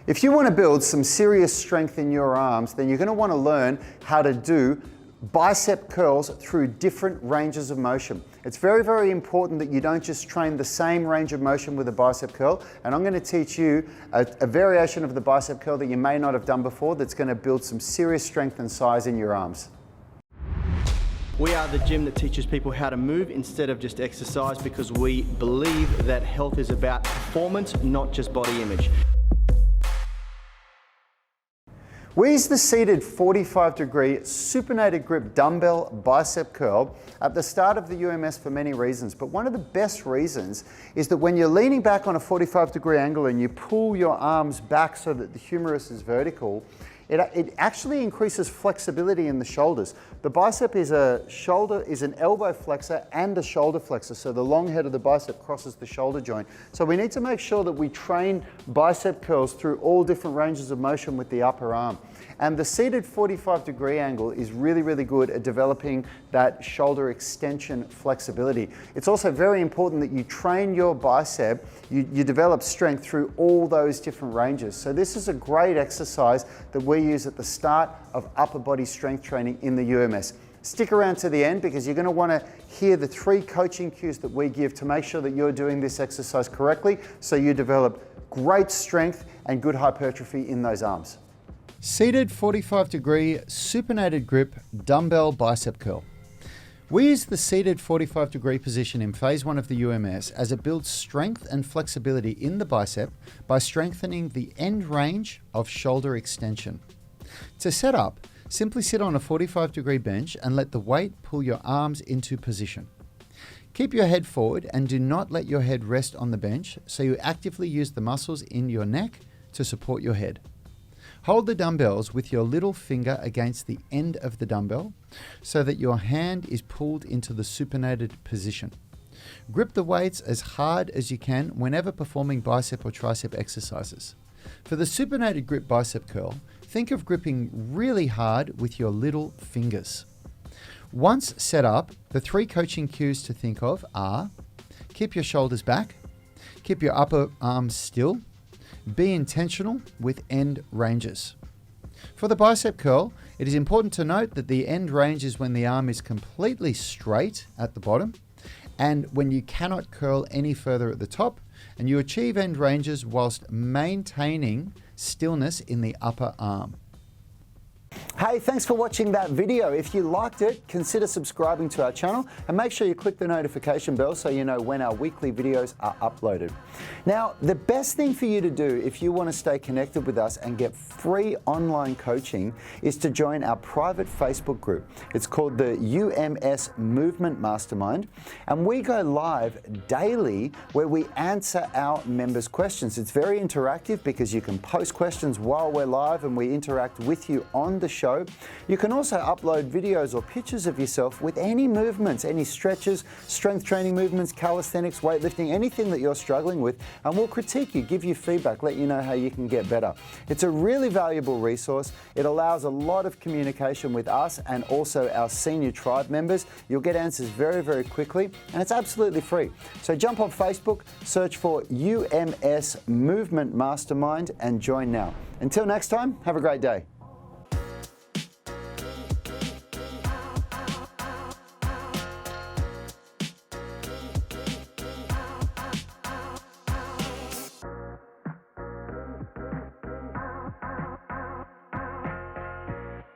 If you want to build some serious strength in your arms, then you're going to want to learn how to do bicep curls through different ranges of motion. It's very, very important that you don't just train the same range of motion with a bicep curl, and I'm going to teach you a variation of the bicep curl that you may not have done before that's going to build some serious strength and size in your arms. We are the gym that teaches people how to move instead of just exercise, because we believe that health is about performance, not just body image. We use the seated 45-degree supinated grip dumbbell bicep curl at the start of the UMS for many reasons, but one of the best reasons is that when you're leaning back on a 45-degree angle and you pull your arms back so that the humerus is vertical, it actually increases flexibility in the shoulders. The bicep is an elbow flexor and a shoulder flexor, so the long head of the bicep crosses the shoulder joint. So we need to make sure that we train bicep curls through all different ranges of motion with the upper arm. And the seated 45-degree angle is really, really good at developing that shoulder extension flexibility. It's also very important that you train your bicep, you develop strength through all those different ranges. So this is a great exercise that we use at the start of upper body strength training in the UMS. Stick around to the end because you're going to want to hear the 3 coaching cues that we give to make sure that you're doing this exercise correctly so you develop great strength and good hypertrophy in those arms. Seated 45-degree supinated grip dumbbell bicep curl. We use the seated 45-degree position in phase 1 of the UMS as it builds strength and flexibility in the bicep by strengthening the end range of shoulder extension. To set up, simply sit on a 45-degree bench and let the weight pull your arms into position. Keep your head forward and do not let your head rest on the bench, so you actively use the muscles in your neck to support your head. Hold the dumbbells with your little finger against the end of the dumbbell so that your hand is pulled into the supinated position. Grip the weights as hard as you can whenever performing bicep or tricep exercises. For the supinated grip bicep curl, think of gripping really hard with your little fingers. Once set up, the 3 coaching cues to think of are: keep your shoulders back, keep your upper arms still, be intentional with end ranges. For the bicep curl, it is important to note that the end range is when the arm is completely straight at the bottom and when you cannot curl any further at the top, and you achieve end ranges whilst maintaining stillness in the upper arm. Hey, thanks for watching that video. If you liked it, consider subscribing to our channel and make sure you click the notification bell so you know when our weekly videos are uploaded. Now, the best thing for you to do if you want to stay connected with us and get free online coaching is to join our private Facebook group. It's called the UMS Movement Mastermind, and we go live daily where we answer our members' questions. It's very interactive because you can post questions while we're live and we interact with you on the show. You can also upload videos or pictures of yourself with any movements, any stretches, strength training movements, calisthenics, weightlifting, anything that you're struggling with, and we'll critique you, give you feedback, let you know how you can get better. It's a really valuable resource. It allows a lot of communication with us and also our senior tribe members. You'll get answers very, very quickly, and it's absolutely free. So jump on Facebook, search for UMS Movement Mastermind and join now. Until next time, have a great day.